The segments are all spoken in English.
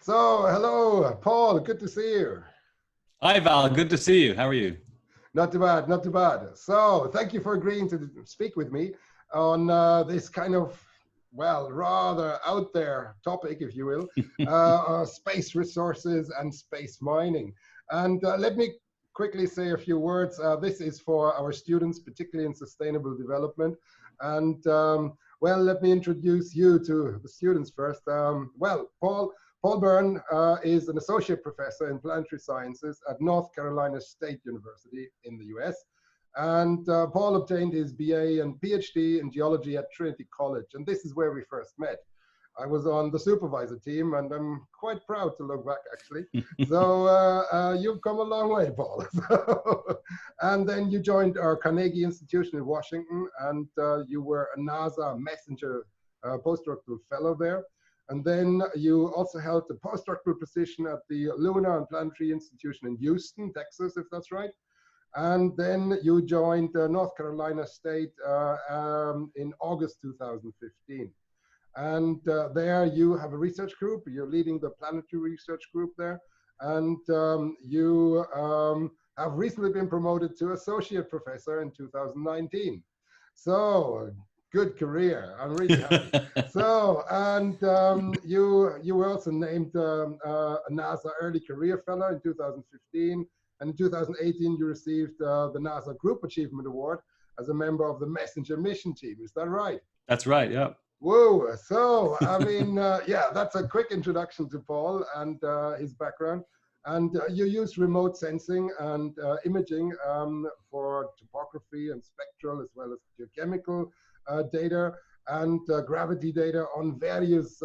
So, hello, Paul. Good to see you. Hi, Val. Good to see you. How are you? Not too bad, not too bad. So, thank you for agreeing to speak with me on this kind of, well, rather out there topic, if you will, space resources and space mining. And let me quickly say a few words. This is for our students, particularly in sustainable development. And well, let me introduce you to the students first. Paul Byrne is an associate professor in planetary sciences at North Carolina State University in the US. And Paul obtained his BA and PhD in geology at Trinity College. And this is where we first met. I was on the supervisor team, and I'm quite proud to look back, actually. So you've come a long way, Paul. And then you joined our Carnegie Institution in Washington, and you were a NASA messenger postdoctoral fellow there. And then you also held the postdoctoral position at the Lunar and Planetary Institution in Houston, Texas, if that's right. And then you joined North Carolina State in August 2015. And there you have a research group. You're leading the planetary research group there. And you have recently been promoted to associate professor in 2019. So good career. I'm really happy. So, and you were also named a NASA Early Career Fellow in 2015. And in 2018, you received the NASA Group Achievement Award as a member of the Messenger mission team. Is that right? That's right, yeah. Whoa. So, I mean, yeah, that's a quick introduction to Paul and his background. And you use remote sensing and imaging for topography and spectral, as well as geochemical data and gravity data on various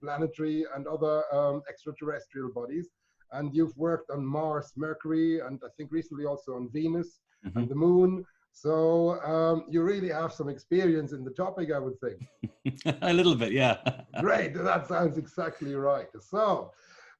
planetary and other extraterrestrial bodies. And you've worked on Mars, Mercury, and I think recently also on Venus and the Moon. So you really have some experience in the topic, I would think. A little bit, yeah. Great, that sounds exactly right. So,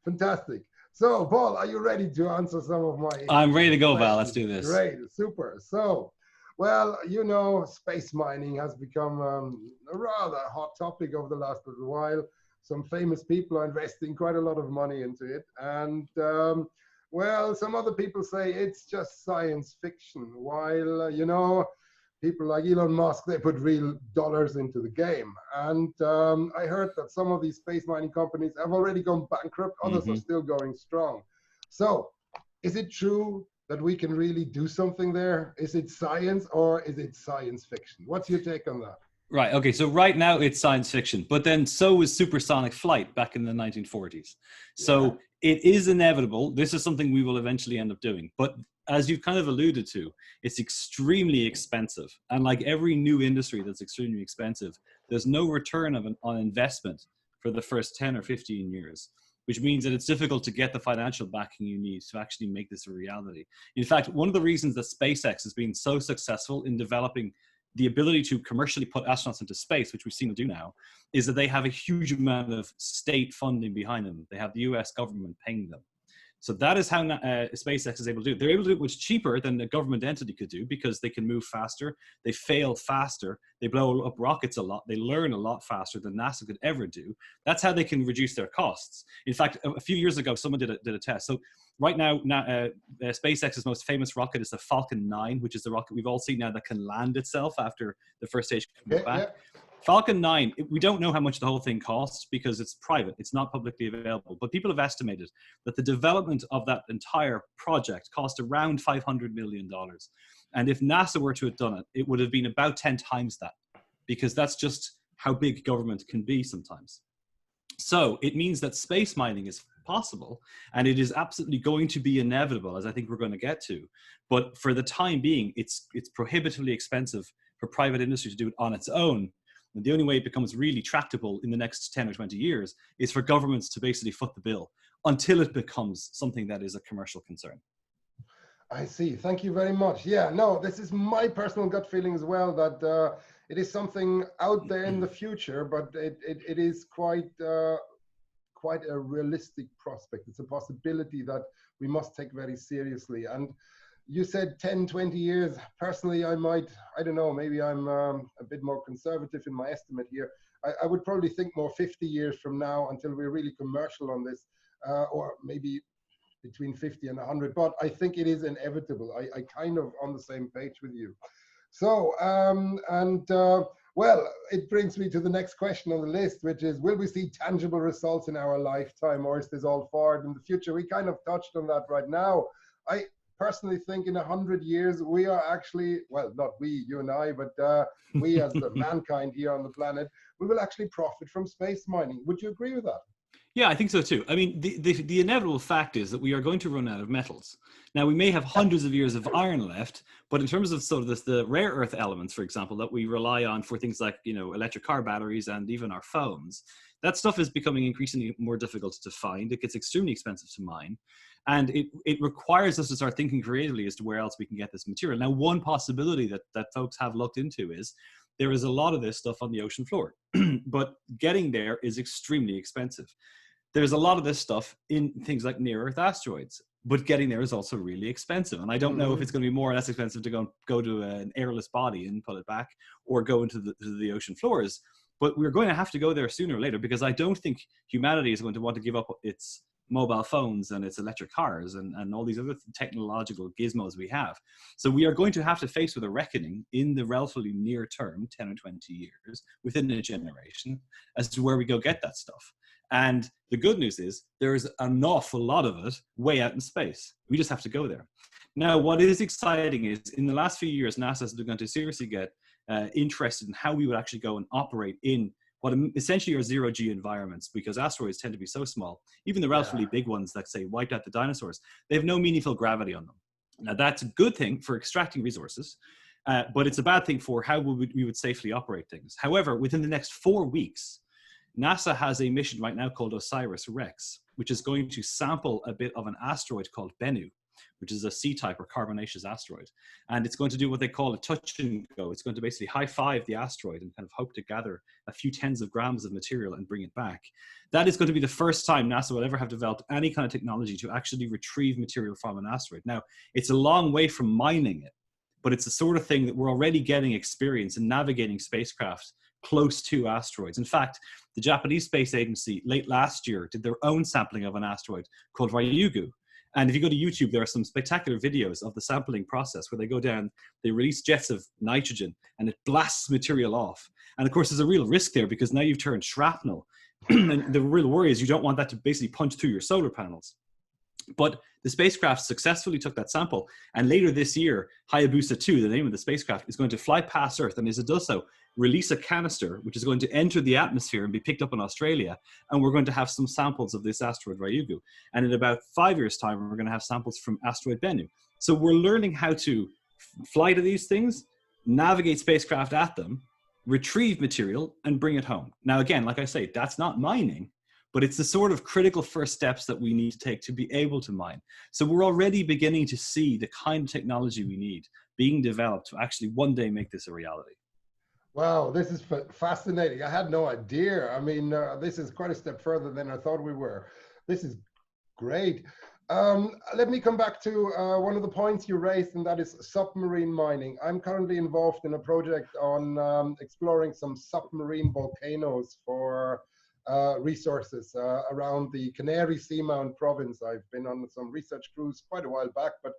fantastic. So, Paul, are you ready to answer some of my I'm ready to go, questions? Val. Let's do this. Great, super. So, well, you know, space mining has become a rather hot topic over the last little while. Some famous people are investing quite a lot of money into it. And, well, some other people say it's just science fiction, while, you know, people like Elon Musk, they put real dollars into the game. And I heard that some of these space mining companies have already gone bankrupt. Others are still going strong. So is it true that we can really do something there? Is it science or is it science fiction? What's your take on that? Right, okay, so right now it's science fiction, but then so was supersonic flight back in the 1940s. So it is inevitable. This is something we will eventually end up doing. But as you've kind of alluded to, it's extremely expensive. And like every new industry that's extremely expensive, there's no return on investment for the first 10 or 15 years, which means that it's difficult to get the financial backing you need to actually make this a reality. In fact, one of the reasons that SpaceX has been so successful in developing the ability to commercially put astronauts into space, which we've seen them do now, is that they have a huge amount of state funding behind them. They have the US government paying them. So that is how SpaceX is able to do it. They're able to do it much cheaper than a government entity could do because they can move faster, they fail faster, they blow up rockets a lot, they learn a lot faster than NASA could ever do. That's how they can reduce their costs. In fact, a few years ago, someone did a test. So right now, SpaceX's most famous rocket is the Falcon 9, which is the rocket we've all seen now that can land itself after the first stage comes back. Yeah. Falcon 9, we don't know how much the whole thing costs because it's private. It's not publicly available. But people have estimated that the development of that entire project cost around $500 million. And if NASA were to have done it, it would have been about 10 times that, because that's just how big government can be sometimes. So it means that space mining is possible, and it is absolutely going to be inevitable, as I think we're going to get to. But for the time being, it's prohibitively expensive for private industry to do it on its own. And the only way it becomes really tractable in the next 10 or 20 years is for governments to basically foot the bill until it becomes something that is a commercial concern. I see. Thank you very much. Yeah, no, this is my personal gut feeling as well, that it is something out there in the future, but it is quite a realistic prospect. It's a possibility that we must take very seriously. And you said 10, 20 years. Personally, I don't know, maybe I'm a bit more conservative in my estimate here. I would probably think more 50 years from now until we're really commercial on this, or maybe between 50 and 100, but I think it is inevitable. I kind of on the same page with you. So, well, it brings me to the next question on the list, which is, will we see tangible results in our lifetime, or is this all forward in the future? We kind of touched on that right now. I personally think in 100 years, we are actually, well, not we, you and I, but we as the mankind here on the planet, we will actually profit from space mining. Would you agree with that? Yeah, I think so too. I mean, the inevitable fact is that we are going to run out of metals. Now, we may have hundreds of years of iron left, but in terms of sort of the rare earth elements, for example, that we rely on for things like, you know, electric car batteries and even our phones, that stuff is becoming increasingly more difficult to find. It gets extremely expensive to mine. And it requires us to start thinking creatively as to where else we can get this material. Now, one possibility that folks have looked into is there is a lot of this stuff on the ocean floor, but getting there is extremely expensive. There's a lot of this stuff in things like near-Earth asteroids, but getting there is also really expensive. And I don't know if it's going to be more or less expensive to go to an airless body and pull it back, or go into the ocean floors. But we're going to have to go there sooner or later, because I don't think humanity is going to want to give up its mobile phones and its electric cars and all these other technological gizmos we have. So we are going to have to face with a reckoning in the relatively near term, 10 or 20 years, within a generation, as to where we go get that stuff. And the good news is there's an awful lot of it way out in space. We just have to go there. Now, what is exciting is in the last few years, NASA has begun to seriously get interested in how we would actually go and operate in what essentially are zero-G environments, because asteroids tend to be so small. Even the relatively big ones that, say, wiped out the dinosaurs, they have no meaningful gravity on them. Now, that's a good thing for extracting resources, but it's a bad thing for how we would safely operate things. However, within the next 4 weeks, NASA has a mission right now called Osiris-Rex, which is going to sample a bit of an asteroid called Bennu, which is a C-type or carbonaceous asteroid. And it's going to do what they call a touch and go. It's going to basically high-five the asteroid and kind of hope to gather a few tens of grams of material and bring it back. That is going to be the first time NASA will ever have developed any kind of technology to actually retrieve material from an asteroid. Now, it's a long way from mining it, but it's the sort of thing that we're already getting experience in navigating spacecraft close to asteroids. In fact, the Japanese Space Agency late last year did their own sampling of an asteroid called Ryugu. And if you go to YouTube, there are some spectacular videos of the sampling process where they go down, they release jets of nitrogen, and it blasts material off. And of course, there's a real risk there, because now you've turned shrapnel. And the real worry is you don't want that to basically punch through your solar panels. But the spacecraft successfully took that sample. And later this year, Hayabusa 2, the name of the spacecraft, is going to fly past Earth. And as it does so, release a canister, which is going to enter the atmosphere and be picked up in Australia. And we're going to have some samples of this asteroid Ryugu. And in about 5 years' time, we're going to have samples from asteroid Bennu. So we're learning how to fly to these things, navigate spacecraft at them, retrieve material, and bring it home. Now, again, like I say, that's not mining, but it's the sort of critical first steps that we need to take to be able to mine. So we're already beginning to see the kind of technology we need being developed to actually one day make this a reality. Wow, this is fascinating. I had no idea. I mean, this is quite a step further than I thought we were. This is great. Let me come back to one of the points you raised, and that is submarine mining. I'm currently involved in a project on exploring some submarine volcanoes for resources around the Canary Seamount province. I've been on some research cruise quite a while back, but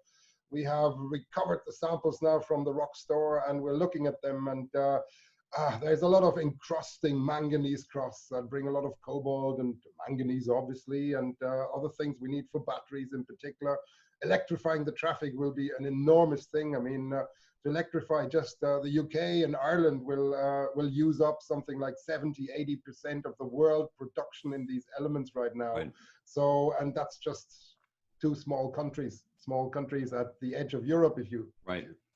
we have recovered the samples now from the rock store, and we're looking at them. And there's a lot of encrusting manganese crusts that bring a lot of cobalt and manganese, obviously, and other things we need for batteries in particular. Electrifying the traffic will be an enormous thing. I mean, to electrify just the UK and Ireland will use up something like 70–80% of the world production in these elements right now. Right. So, and that's just two small countries at the edge of Europe, if you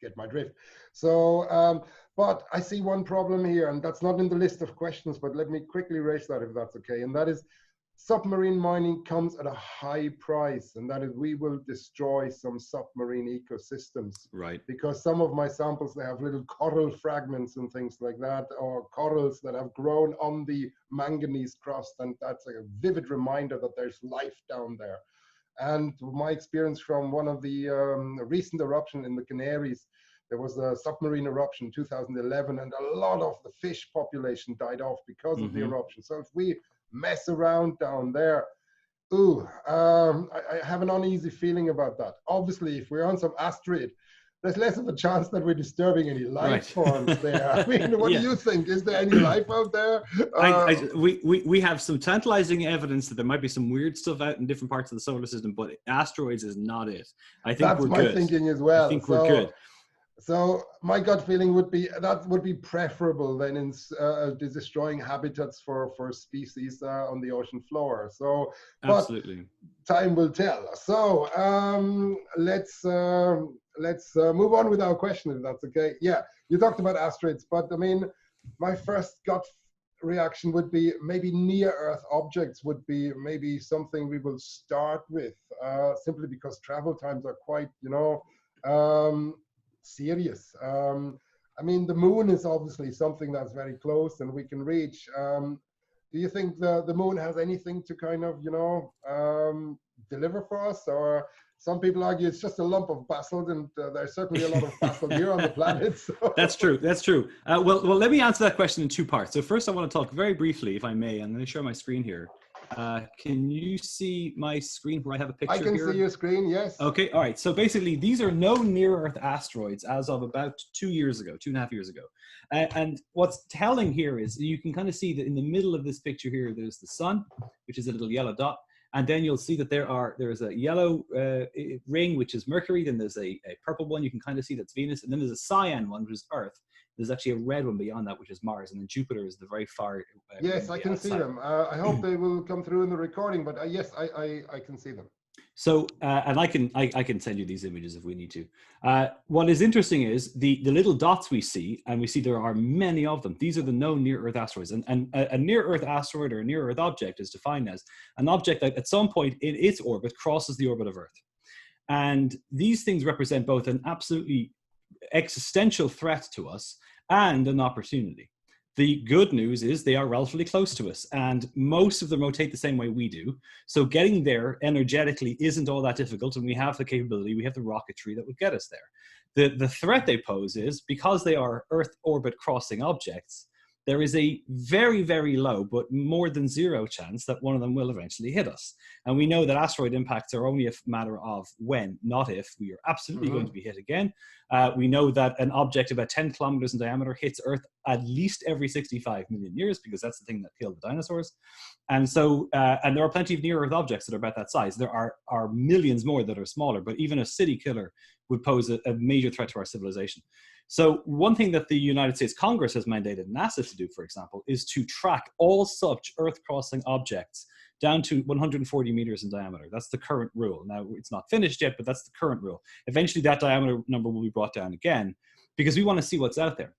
get my drift. So, but I see one problem here, and that's not in the list of questions, but let me quickly raise that if that's okay. And that is, submarine mining comes at a high price, and that is we will destroy some submarine ecosystems. Right. Because some of my samples, they have little coral fragments and things like that, or corals that have grown on the manganese crust, and that's a vivid reminder that there's life down there. And my experience from one of the recent eruptions in the Canaries, there was a submarine eruption in 2011, and a lot of the fish population died off because of the eruption. So if we mess around down there, I have an uneasy feeling about that. Obviously, if we're on some asteroid, there's less of a chance that we're disturbing any life forms there. I mean, what do you think? Is there any life out there? We have some tantalizing evidence that there might be some weird stuff out in different parts of the solar system, but asteroids is not it. I think that's my thinking as well. I think we're good. So my gut feeling would be that would be preferable than in destroying habitats for species on the ocean floor. So, absolutely, time will tell. So let's move on with our question, if that's okay. Yeah, you talked about asteroids, but I mean, my first gut reaction would be maybe near-Earth objects would be maybe something we will start with, simply because travel times are quite, serious. I mean, the moon is obviously something that's very close and we can reach. Do you think the moon has anything to kind of, deliver for us? Or some people argue it's just a lump of basalt, and there's certainly a lot of basalt here on the planet. So. That's true. That's true. Well, let me answer that question in two parts. So first, I want to talk very briefly, if I may. I'm going to share my screen here. Can you see my screen where I have a picture here? I can see your screen, yes. Okay, all right. So basically, these are known near-Earth asteroids as of about 2 years ago, 2.5 years ago. And what's telling here is you can kind of see that in the middle of this picture here, there's the sun, which is a little yellow dot. And then you'll see that there's a yellow ring, which is Mercury. Then there's a purple one. You can kind of see that's Venus. And then there's a cyan one, which is Earth. There's actually a red one beyond that, which is Mars. And then Jupiter is the very far. Yes, I can see them. I hope they will come through in the recording. But yes, I can see them. So, and I can send you these images if we need to. What is interesting is the little dots we see, and we see there are many of them. These are the known near-Earth asteroids. And a near-Earth asteroid or a near-Earth object is defined as an object that at some point in its orbit crosses the orbit of Earth. And these things represent both an absolutely existential threat to us and an opportunity. The good news is they are relatively close to us, and most of them rotate the same way we do. So getting there energetically isn't all that difficult, and we have the capability, we have the rocketry that would get us there. The threat they pose is, because they are Earth orbit crossing objects, there is a very, very low, but more than zero chance that one of them will eventually hit us. And we know that asteroid impacts are only a matter of when, not if. We are absolutely going to be hit again. We know that an object about 10 kilometers in diameter hits Earth at least every 65 million years, because that's the thing that killed the dinosaurs. And so, and there are plenty of near-Earth objects that are about that size. There are millions more that are smaller, but even a city killer would pose a major threat to our civilization. So one thing that the United States Congress has mandated NASA to do, for example, is to track all such Earth-crossing objects down to 140 meters in diameter. That's the current rule. Now, it's not finished yet, but that's the current rule. Eventually, that diameter number will be brought down again, because we want to see what's out there.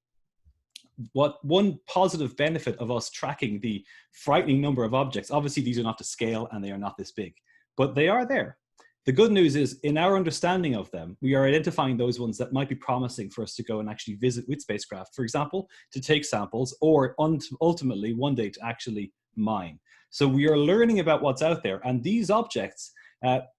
One positive benefit of us tracking the frightening number of objects, obviously these are not to scale and they are not this big, but they are there. The good news is, in our understanding of them, we are identifying those ones that might be promising for us to go and actually visit with spacecraft, for example, to take samples, or ultimately one day to actually mine. So we are learning about what's out there, and these objects,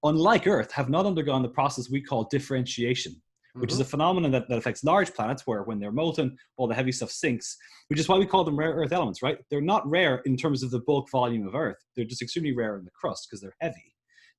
unlike Earth, have not undergone the process we call differentiation, which is a phenomenon that affects large planets, where when they're molten, all the heavy stuff sinks, which is why we call them rare earth elements, right? They're not rare in terms of the bulk volume of Earth. They're just extremely rare in the crust because they're heavy.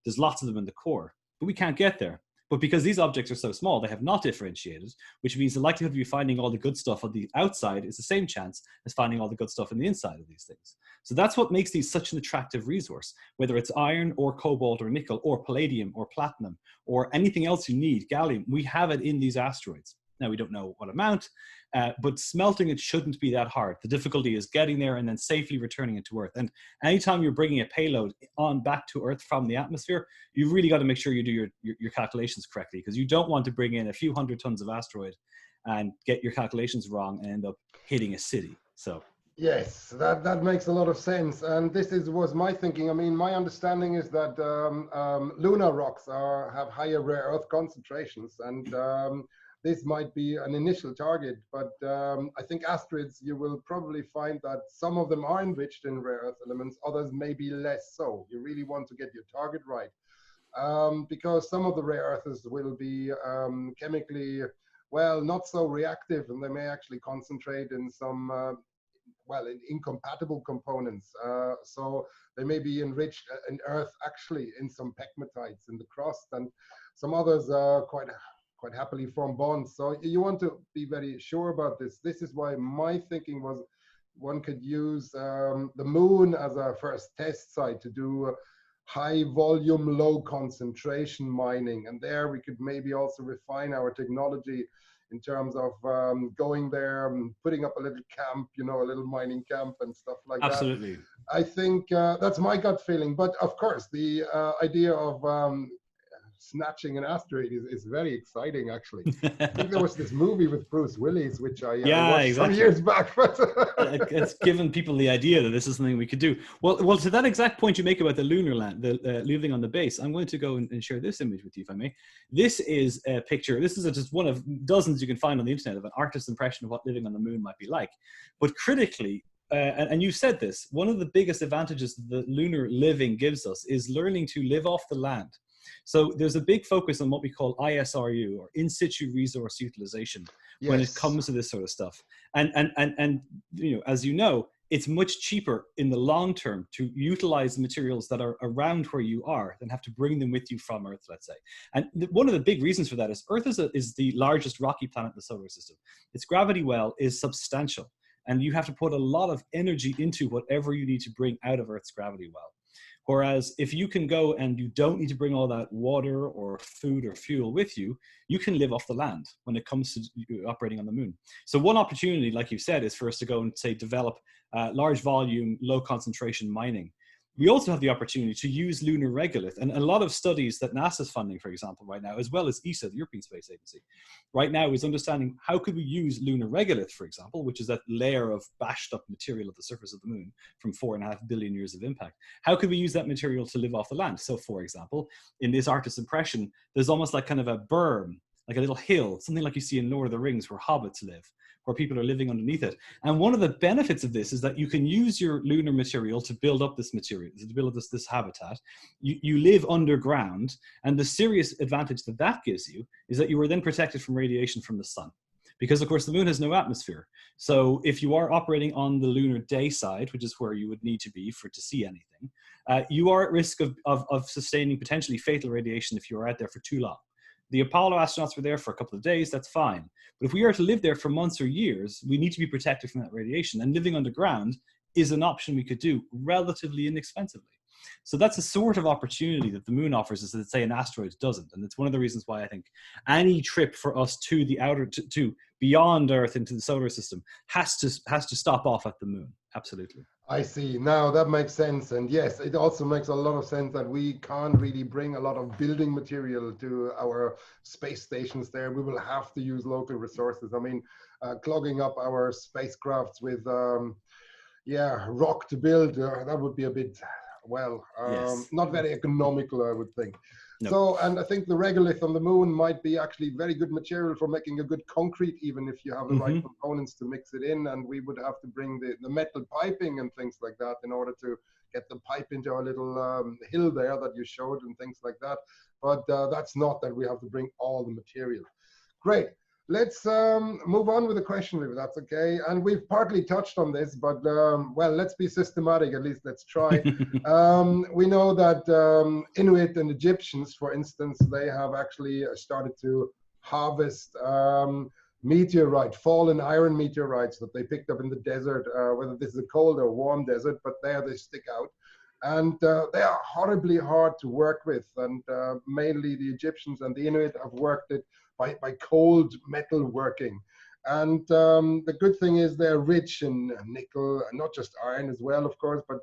There's lots of them in the core, but we can't get there. But because these objects are so small, they have not differentiated, which means the likelihood of you finding all the good stuff on the outside is the same chance as finding all the good stuff in the inside of these things. So that's what makes these such an attractive resource, whether it's iron or cobalt or nickel or palladium or platinum or anything else you need, gallium, we have it in these asteroids. Now, we don't know what amount, but smelting it shouldn't be that hard. The difficulty is getting there and then safely returning it to Earth. And anytime you're bringing a payload on back to Earth from the atmosphere, you've really got to make sure you do your calculations correctly, because you don't want to bring in a few hundred tons of asteroid and get your calculations wrong and end up hitting a city. So. Yes, that makes a lot of sense. And this was my thinking. I mean, my understanding is that lunar rocks have higher rare earth concentrations, and this might be an initial target, but I think asteroids, you will probably find that some of them are enriched in rare earth elements, others may be less so. You really want to get your target right, because some of the rare earths will be chemically well, not so reactive, and they may actually concentrate in some, well, in incompatible components. So they may be enriched in Earth, actually, in some pegmatites in the crust, and some others quite happily form bonds. So you want to be very sure about this. This is why my thinking was one could use the moon as a first test site to do high volume, low concentration mining. And there we could maybe also refine our technology in terms of going there and putting up a little camp, you know, a little mining camp and stuff like that. Absolutely. I think that's my gut feeling. But of course, the idea of snatching an asteroid is very exciting, actually. I think there was this movie with Bruce Willis, which I watched some years back. But it's given people the idea that this is something we could do. Well, to that exact point you make about the lunar land, the living on the base, I'm going to go and share this image with you, if I may. This is a picture. This is just one of dozens you can find on the internet of an artist's impression of what living on the moon might be like. But critically, and you said this, one of the biggest advantages that lunar living gives us is learning to live off the land. So there's a big focus on what we call ISRU, or in situ resource utilization, when it comes to this sort of stuff. And you know, as you know, it's much cheaper in the long term to utilize the materials that are around where you are than have to bring them with you from Earth, let's say. And one of the big reasons for that is Earth is the largest rocky planet in the solar system. Its gravity well is substantial, and you have to put a lot of energy into whatever you need to bring out of Earth's gravity well. Whereas if you can go and you don't need to bring all that water or food or fuel with you, you can live off the land when it comes to operating on the moon. So one opportunity, like you said, is for us to go and say develop large volume, low concentration mining. We also have the opportunity to use lunar regolith, and a lot of studies that NASA's funding, for example, right now, as well as ESA, the European Space Agency, right now is understanding how could we use lunar regolith, for example, which is that layer of bashed up material at the surface of the moon from 4.5 billion years of impact. How could we use that material to live off the land? So, for example, in this artist's impression, there's almost like kind of a berm, like a little hill, something like you see in Lord of the Rings where hobbits live, where people are living underneath it. And one of the benefits of this is that you can use your lunar material to build up this material, to build up this habitat. You live underground, and the serious advantage that that gives you is that you are then protected from radiation from the sun. Because, of course, the moon has no atmosphere. So if you are operating on the lunar day side, which is where you would need to be to see anything, you are at risk of sustaining potentially fatal radiation if you are out there for too long. The Apollo astronauts were there for a couple of days, that's fine. But if we are to live there for months or years, we need to be protected from that radiation. And living underground is an option we could do relatively inexpensively. So that's a sort of opportunity that the moon offers us that, say, an asteroid doesn't. And it's one of the reasons why I think any trip for us to the outer, to beyond Earth into the solar system has to stop off at the moon. Absolutely. I see. Now that makes sense. And yes, it also makes a lot of sense that we can't really bring a lot of building material to our space stations there. We will have to use local resources. I mean, clogging up our spacecrafts with, rock to build, that would be a bit, not very economical, I would think. No. So, and I think the regolith on the moon might be actually very good material for making a good concrete, even if you have the right components to mix it in. And we would have to bring the metal piping and things like that in order to get the pipe into our little hill there that you showed and things like that. But that's not that we have to bring all the material. Great. Let's move on with the question, if that's okay. And we've partly touched on this, but well, let's be systematic, at least let's try. We know that Inuit and Egyptians, for instance, they have actually started to harvest meteorite, fallen iron meteorites that they picked up in the desert, whether this is a cold or warm desert, but there they stick out. And they are horribly hard to work with. And mainly the Egyptians and the Inuit have worked it by cold metal working. And the good thing is they're rich in nickel, and not just iron as well, of course, but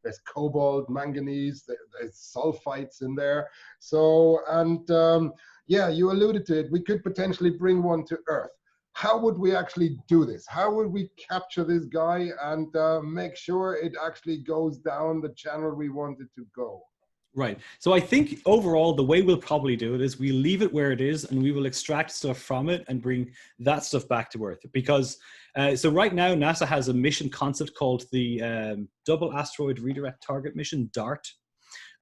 there's cobalt, manganese, there's sulfites in there. So, and yeah, you alluded to it, we could potentially bring one to Earth. How would we actually do this? How would we capture this guy and make sure it actually goes down the channel we want it to go? Right. So I think overall, the way we'll probably do it is we leave it where it is and we will extract stuff from it and bring that stuff back to Earth. Because, so right now, NASA has a mission concept called the Double Asteroid Redirect Target Mission, DART.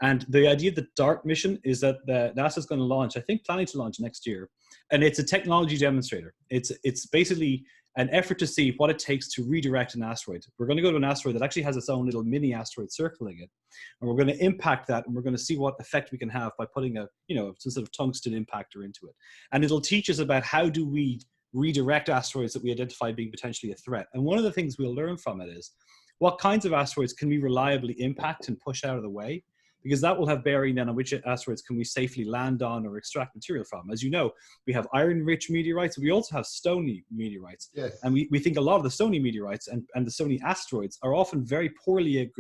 And the idea of the DART mission is that NASA is going to launch, I think planning to launch next year, and it's a technology demonstrator. It's basically an effort to see what it takes to redirect an asteroid. We're going to go to an asteroid that actually has its own little mini asteroid circling it, and we're going to impact that, and we're going to see what effect we can have by putting some sort of tungsten impactor into it. And it'll teach us about how do we redirect asteroids that we identify being potentially a threat. And one of the things we'll learn from it is what kinds of asteroids can we reliably impact and push out of the way, because that will have bearing then on which asteroids can we safely land on or extract material from. As you know, we have iron-rich meteorites, we also have stony meteorites. Yes. And we think a lot of the stony meteorites and the stony asteroids are often very poorly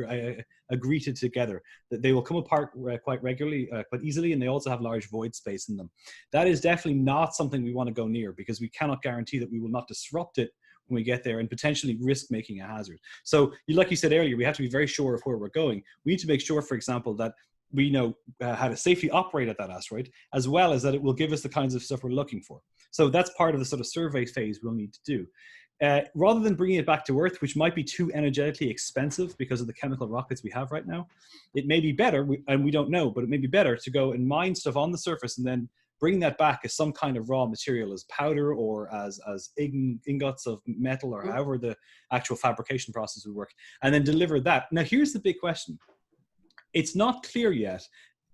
aggregated together, that they will come apart quite regularly, quite easily, and they also have large void space in them. That is definitely not something we want to go near, because we cannot guarantee that we will not disrupt it when we get there and potentially risk making a hazard. So like you said earlier, we have to be very sure of where we're going. We need to make sure, for example, that we know how to safely operate at that asteroid, as well as that it will give us the kinds of stuff we're looking for. So that's part of the sort of survey phase we'll need to do. Rather than bringing it back to Earth, which might be too energetically expensive because of the chemical rockets we have right now, it may be better, and we don't know, but it may be better to go and mine stuff on the surface and then bring that back as some kind of raw material, as powder or as ingots of metal, or however the actual fabrication process would work, and then deliver that. Now, here's the big question. It's not clear yet,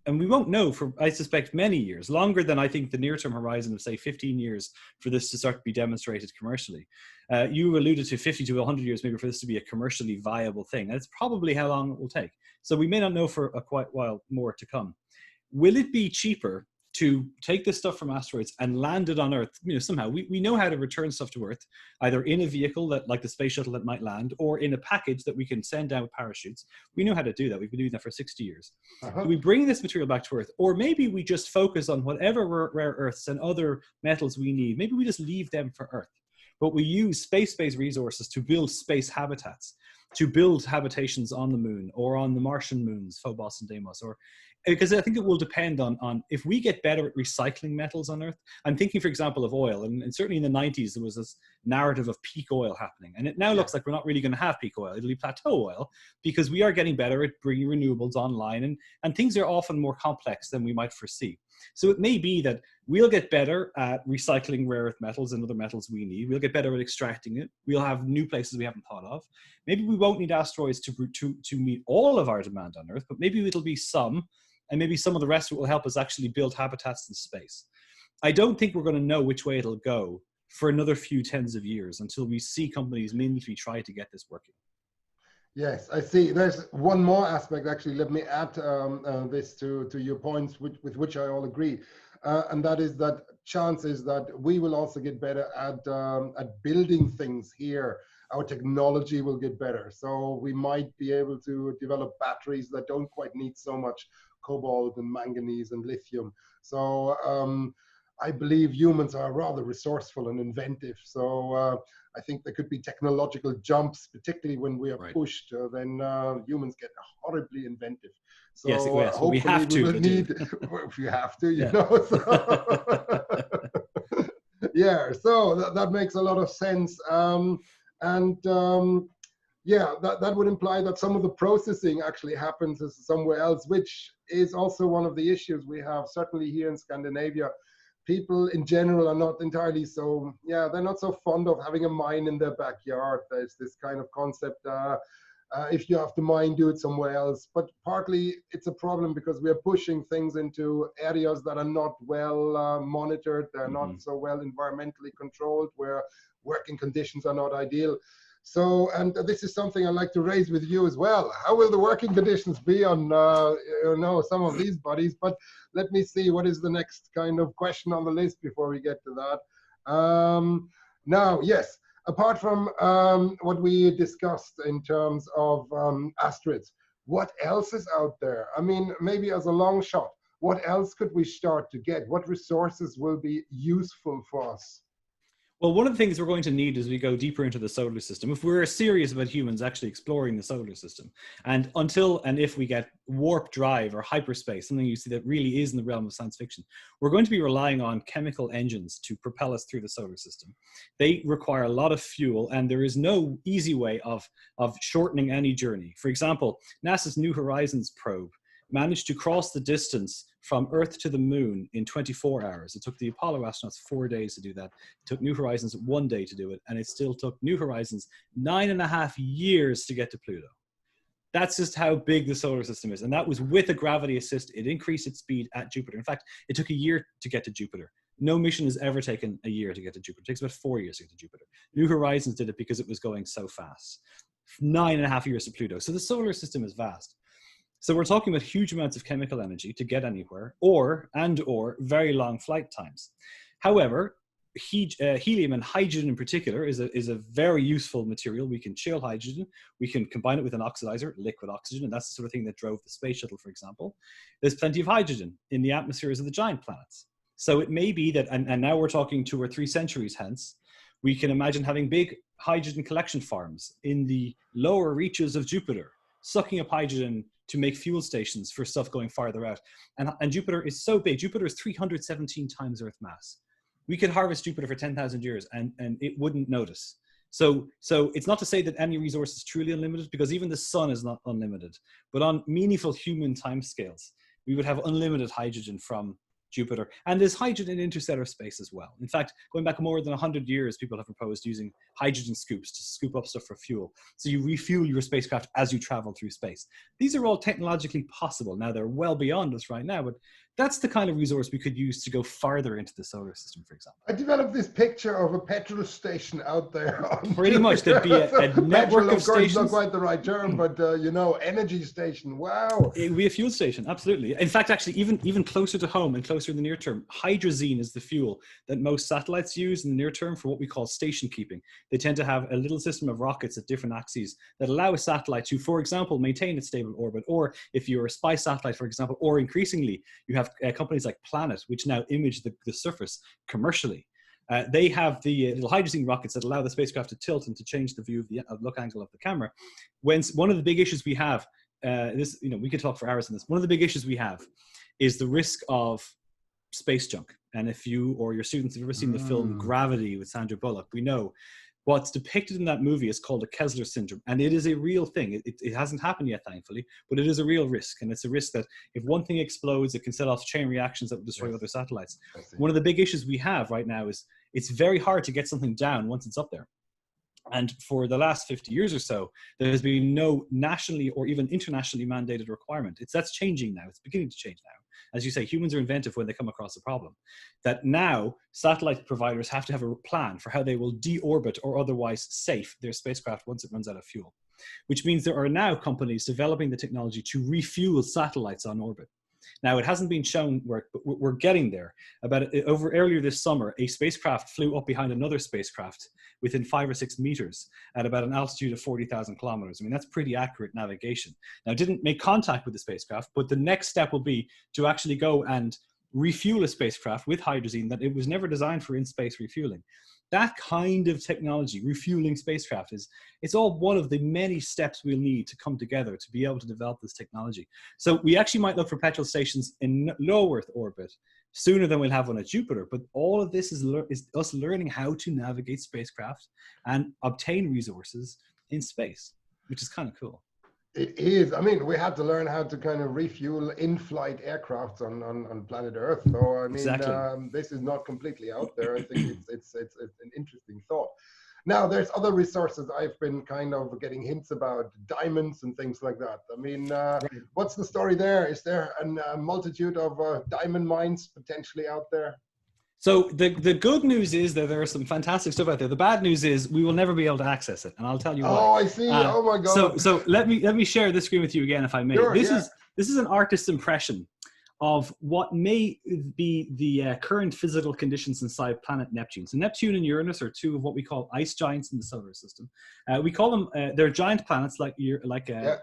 and we won't know for, I suspect, many years, longer than I think the near-term horizon of, say, 15 years for this to start to be demonstrated commercially. You alluded to 50 to 100 years maybe for this to be a commercially viable thing. That's probably how long it will take. So we may not know for a quite while more to come. Will it be cheaper to take this stuff from asteroids and land it on Earth? Somehow we know how to return stuff to Earth, either in a vehicle that, like the space shuttle, that might land, or in a package that we can send down with parachutes. We know how to do that. We've been doing that for 60 years. Do we bring this material back to Earth, or maybe we just focus on whatever rare earths and other metals we need? Maybe we just leave them for Earth, but we use space-based resources to build space habitats, to build habitations on the moon or on the Martian moons, Phobos and Deimos, or because I think it will depend on if we get better at recycling metals on Earth. I'm thinking, for example, of oil, and certainly in the 90s there was this narrative of peak oil happening, and it now looks like we're not really going to have peak oil. It'll be plateau oil, because we are getting better at bringing renewables online, and things are often more complex than we might foresee. So it may be that we'll get better at recycling rare earth metals and other metals we need. We'll get better at extracting it. We'll have new places we haven't thought of. Maybe we won't need asteroids to meet all of our demand on Earth, but maybe it'll be some, and maybe some of the rest of it will help us actually build habitats in space. I don't think we're going to know which way it'll go for another few tens of years until we see companies meaningfully try to get this working. Yes, I see. There's one more aspect, actually. Let me add this to your points, with which I all agree. And that is that chances that we will also get better at building things here. Our technology will get better. So we might be able to develop batteries that don't quite need so much cobalt and manganese and lithium. So I believe humans are rather resourceful and inventive. So I think there could be technological jumps, particularly when we are pushed. Then humans get horribly inventive. So yes, hopefully we have to. If you have to, you know. So yeah, so that makes a lot of sense. Yeah, that would imply that some of the processing actually happens somewhere else, which is also one of the issues we have, certainly here in Scandinavia. People in general are not entirely so, they're not so fond of having a mine in their backyard. There's this kind of concept, if you have to mine, do it somewhere else. But partly it's a problem because we are pushing things into areas that are not well monitored. They're not so well environmentally controlled, where working conditions are not ideal. So, and this is something I'd like to raise with you as well. How will the working conditions be on, some of these bodies? But let me see, what is the next kind of question on the list before we get to that? Now, yes, apart from what we discussed in terms of asteroids, what else is out there? I mean, maybe as a long shot, what else could we start to get? What resources will be useful for us? Well, one of the things we're going to need as we go deeper into the solar system, if we're serious about humans actually exploring the solar system, and until and if we get warp drive or hyperspace, something you see that really is in the realm of science fiction, we're going to be relying on chemical engines to propel us through the solar system. They require a lot of fuel, and there is no easy way of shortening any journey. For example, NASA's New Horizons probe managed to cross the distance from Earth to the moon in 24 hours. It took the Apollo astronauts 4 days to do that. It took New Horizons 1 day to do it. And it still took New Horizons 9.5 years to get to Pluto. That's just how big the solar system is. And that was with a gravity assist. It increased its speed at Jupiter. In fact, it took a year to get to Jupiter. No mission has ever taken a year to get to Jupiter. It takes about 4 years to get to Jupiter. New Horizons did it because it was going so fast. 9.5 years to Pluto. So the solar system is vast. So we're talking about huge amounts of chemical energy to get anywhere, or very long flight times. However, helium and hydrogen in particular is a very useful material. We can chill hydrogen. We can combine it with an oxidizer, liquid oxygen, and that's the sort of thing that drove the space shuttle, for example. There's plenty of hydrogen in the atmospheres of the giant planets. So it may be that, and now we're talking 2 or 3 centuries hence, we can imagine having big hydrogen collection farms in the lower reaches of Jupiter, sucking up hydrogen to make fuel stations for stuff going farther out. And Jupiter is so big. Jupiter is 317 times Earth mass. We could harvest Jupiter for 10,000 years and it wouldn't notice. So it's not to say that any resource is truly unlimited, because even the sun is not unlimited. But on meaningful human timescales, we would have unlimited hydrogen from Jupiter. And there's hydrogen in interstellar space as well. In fact, going back more than 100 years, people have proposed using hydrogen scoops to scoop up stuff for fuel. So you refuel your spacecraft as you travel through space. These are all technologically possible. Now, they're well beyond us right now, but that's the kind of resource we could use to go farther into the solar system, for example. I developed this picture of a petrol station out there. Pretty much, there'd be a network of stations. Not quite the right term, but energy station. Wow. It would be a fuel station, absolutely. In fact, actually, even closer to home and closer in the near term, hydrazine is the fuel that most satellites use in the near term for what we call station keeping. They tend to have a little system of rockets at different axes that allow a satellite to, for example, maintain its stable orbit, or if you're a spy satellite, for example, or increasingly, you have companies like Planet, which now image the surface commercially. They have the little hydrazine rockets that allow the spacecraft to tilt and to change the view of the look angle of the camera. One of the big issues we have, we could talk for hours on this. One of the big issues we have is the risk of space junk. And if you or your students have ever seen the film Gravity with Sandra Bullock, we know what's depicted in that movie is called a Kessler syndrome. And it is a real thing. It hasn't happened yet, thankfully, but it is a real risk. And it's a risk that if one thing explodes, it can set off chain reactions that will destroy other satellites. One of the big issues we have right now is it's very hard to get something down once it's up there. And for the last 50 years or so, there has been no nationally or even internationally mandated requirement. That's changing now. It's beginning to change now. As you say, humans are inventive when they come across a problem. That now satellite providers have to have a plan for how they will deorbit or otherwise safe their spacecraft once it runs out of fuel, which means there are now companies developing the technology to refuel satellites on orbit. Now, it hasn't been shown work, but we're getting there. Earlier this summer, a spacecraft flew up behind another spacecraft within 5 or 6 meters at about an altitude of 40,000 kilometers. I mean, that's pretty accurate navigation. Now, it didn't make contact with the spacecraft, but the next step will be to actually go and refuel a spacecraft with hydrazine that it was never designed for in-space refueling. That kind of technology, refueling spacecraft, it's all one of the many steps we'll need to come together to be able to develop this technology. So we actually might look for petrol stations in low Earth orbit sooner than we'll have one at Jupiter. But all of this is us learning how to navigate spacecraft and obtain resources in space, which is kind of cool. It is. I mean, we had to learn how to kind of refuel in-flight aircrafts on planet Earth. So I mean, exactly. This is not completely out there. I think it's an interesting thought. Now, there's other resources I've been kind of getting hints about, diamonds and things like that. I mean, what's the story there? Is there a multitude of diamond mines potentially out there? So the good news is that there is some fantastic stuff out there. The bad news is we will never be able to access it, and I'll tell you why. Oh, I see. Oh my God. So let me share this screen with you again, if I may. Sure, this is an artist's impression of what may be the current physical conditions inside planet Neptune. So Neptune and Uranus are 2 of what we call ice giants in the solar system. We call them, they're giant planets like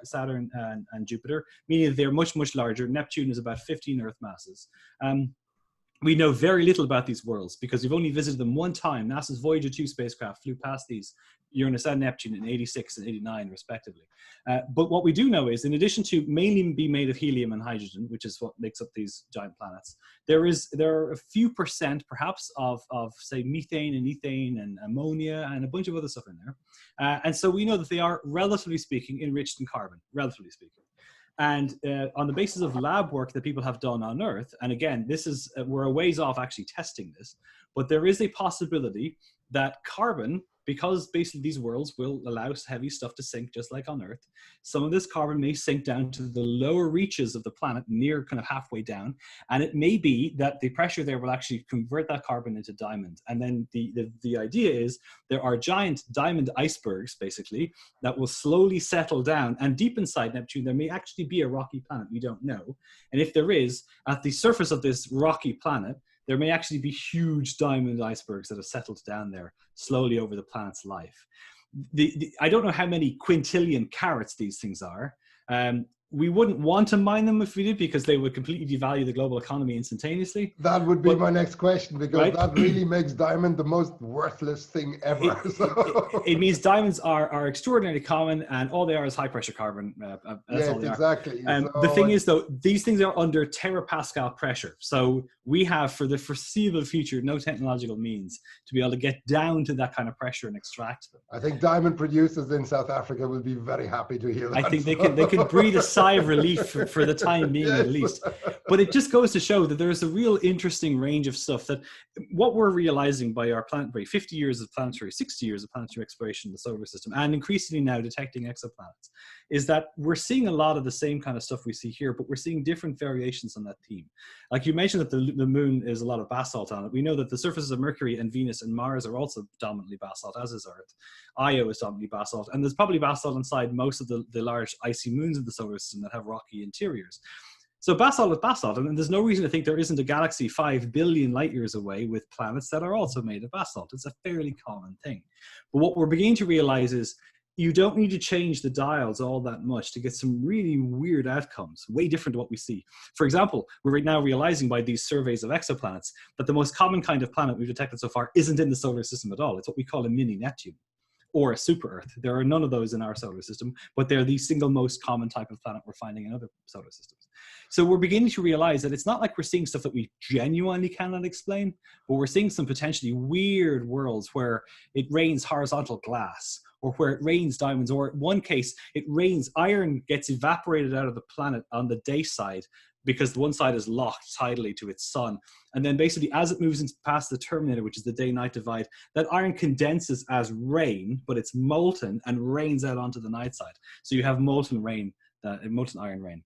Saturn and Jupiter, meaning they're much, much larger. Neptune is about 15 Earth masses. We know very little about these worlds because we've only visited them one time. NASA's Voyager 2 spacecraft flew past these, Uranus and Neptune, in 86 and 89, respectively. But what we do know is, in addition to mainly being made of helium and hydrogen, which is what makes up these giant planets, there are a few percent, perhaps, of say, methane and ethane and ammonia and a bunch of other stuff in there. And so we know that they are, relatively speaking, enriched in carbon, relatively speaking. And on the basis of lab work that people have done on Earth, and again, this is, we're a ways off actually testing this, but there is a possibility that carbon, because basically these worlds will allow heavy stuff to sink just like on Earth, some of this carbon may sink down to the lower reaches of the planet, near kind of halfway down, and it may be that the pressure there will actually convert that carbon into diamond. And then the idea is there are giant diamond icebergs, basically, that will slowly settle down, and deep inside Neptune there may actually be a rocky planet, we don't know. And if there is, at the surface of this rocky planet, there may actually be huge diamond icebergs that have settled down there slowly over the planet's life. I don't know how many quintillion carats these things are. We wouldn't want to mine them if we did, because they would completely devalue the global economy instantaneously. That would be my next question, because right? That really makes diamond the most worthless thing ever. It means diamonds are extraordinarily common, and all they are is high pressure carbon. That's all they exactly. Are. The thing is, though, these things are under terapascal pressure. So we have, for the foreseeable future, no technological means to be able to get down to that kind of pressure and extract them. I think diamond producers in South Africa will be very happy to hear that. I think they can breathe a sigh of relief for the time being, yes. At least. But it just goes to show that there's a real interesting range of stuff that what we're realizing by our planetary 50 years of planetary, 60 years of planetary exploration in the solar system, and increasingly now detecting exoplanets, is that we're seeing a lot of the same kind of stuff we see here, but we're seeing different variations on that theme. Like you mentioned that the moon is a lot of basalt on it. We know that the surfaces of Mercury and Venus and Mars are also dominantly basalt, as is Earth. Io is dominantly basalt, and there's probably basalt inside most of the large icy moons of the solar system that have rocky interiors. So basalt is basalt, and there's no reason to think there isn't a galaxy 5 billion light years away with planets that are also made of basalt. It's a fairly common thing. But what we're beginning to realize is you don't need to change the dials all that much to get some really weird outcomes, way different to what we see. For example, we're right now realizing by these surveys of exoplanets that the most common kind of planet we've detected so far isn't in the solar system at all. It's what we call a mini Neptune, or a super Earth. There are none of those in our solar system, but they're the single most common type of planet we're finding in other solar systems. So we're beginning to realize that it's not like we're seeing stuff that we genuinely cannot explain, but we're seeing some potentially weird worlds where it rains horizontal glass, or where it rains diamonds, or in one case, it rains iron gets evaporated out of the planet on the day side because one side is locked tidally to its sun. And then basically as it moves past the terminator, which is the day-night divide, that iron condenses as rain, but it's molten and rains out onto the night side. So you have molten rain, molten iron rain.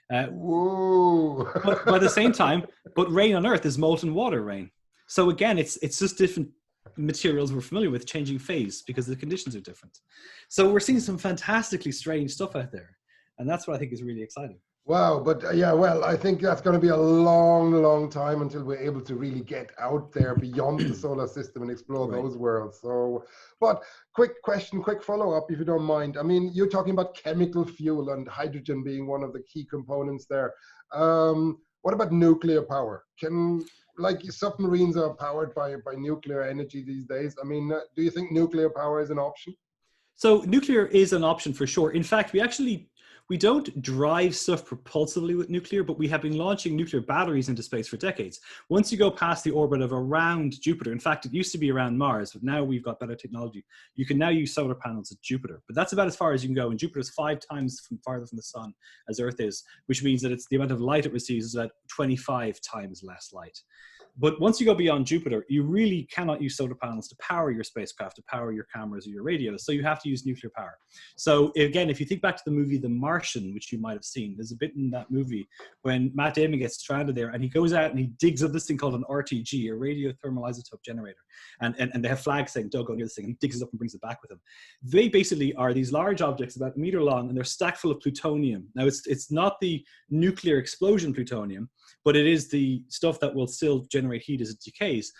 Whoa. But at the same time, but rain on Earth is molten water rain. So again, it's just different materials we're familiar with changing phase because the conditions are different. So we're seeing some fantastically strange stuff out there. And that's what I think is really exciting. Wow, but yeah, well, I think that's going to be a long, long time until we're able to really get out there beyond the solar system and explore Right. those worlds. So, but quick question, quick follow-up, if you don't mind. I mean, you're talking about chemical fuel and hydrogen being one of the key components there. What about nuclear power? Like submarines are powered by nuclear energy these days. I mean, do you think nuclear power is an option? So nuclear is an option for sure. In fact, we don't drive stuff propulsively with nuclear, but we have been launching nuclear batteries into space for decades. Once you go past the orbit of around Jupiter, in fact, it used to be around Mars, but now we've got better technology. You can now use solar panels at Jupiter, but that's about as far as you can go. And Jupiter is 5 times farther from the sun as Earth is, which means that the amount of light it receives is about 25 times less light. But once you go beyond Jupiter, you really cannot use solar panels to power your spacecraft, to power your cameras or your radios. So you have to use nuclear power. So again, if you think back to the movie The Martian, which you might have seen, there's a bit in that movie when Matt Damon gets stranded there and he goes out and he digs up this thing called an RTG, a radiothermal isotope generator. And they have flags saying, don't go near this thing. And he digs it up and brings it back with him. They basically are these large objects about a meter long and they're stacked full of plutonium. Now it's not the nuclear explosion plutonium, but it is the stuff that will still generate heat as it decays.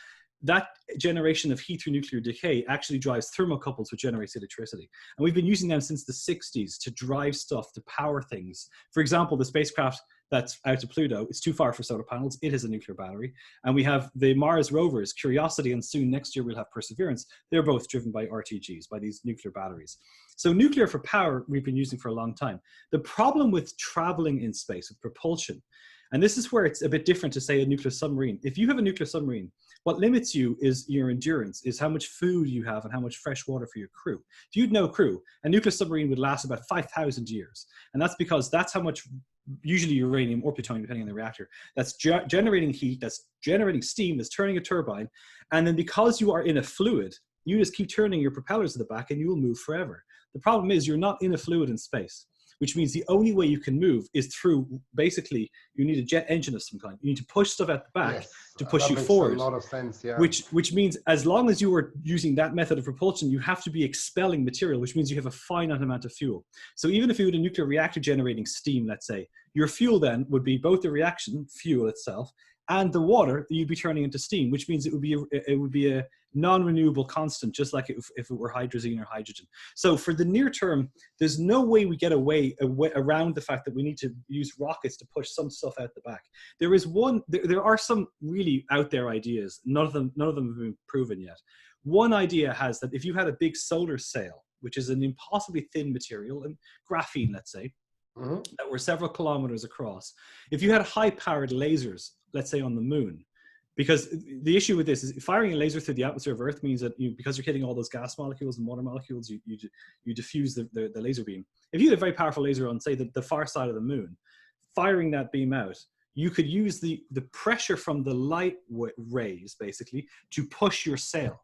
That generation of heat through nuclear decay actually drives thermocouples, which generates electricity. And we've been using them since the 60s to drive stuff, to power things. For example, the spacecraft that's out to Pluto, it's too far for solar panels. It has a nuclear battery. And we have the Mars rovers, Curiosity, and soon next year we'll have Perseverance. They're both driven by RTGs, by these nuclear batteries. So nuclear for power, we've been using for a long time. The problem with traveling in space, with propulsion, And this is where it's a bit different to, say, a nuclear submarine. If you have a nuclear submarine, what limits you is your endurance, is how much food you have and how much fresh water for your crew. If you had no crew, a nuclear submarine would last about 5,000 years. And that's because that's how much, usually uranium or plutonium, depending on the reactor, that's generating heat, that's generating steam, that's turning a turbine. And then because you are in a fluid, you just keep turning your propellers at the back and you will move forever. The problem is you're not in a fluid in space, which means the only way you can move is through, basically, you need a jet engine of some kind. You need to push stuff at the back to push you forward. That makes a lot of sense, yeah. Which means as long as you are using that method of propulsion, you have to be expelling material, which means you have a finite amount of fuel. So even if you had a nuclear reactor generating steam, let's say, your fuel then would be both the reaction, fuel itself, and the water that you'd be turning into steam, which means it would be a non-renewable constant, just like if it were hydrazine or hydrogen. So for the near term, there's no way we get around the fact that we need to use rockets to push some stuff out the back. There are some really out there ideas. None of them have been proven yet. One idea has that if you had a big solar sail, which is an impossibly thin material, and graphene, let's say, that were several kilometers across. If you had high-powered lasers, let's say on the moon, because the issue with this is firing a laser through the atmosphere of Earth means that because you're hitting all those gas molecules and water molecules, you diffuse the laser beam. If you had a very powerful laser on, say, the far side of the moon, firing that beam out, you could use the pressure from the light rays, basically, to push your sail.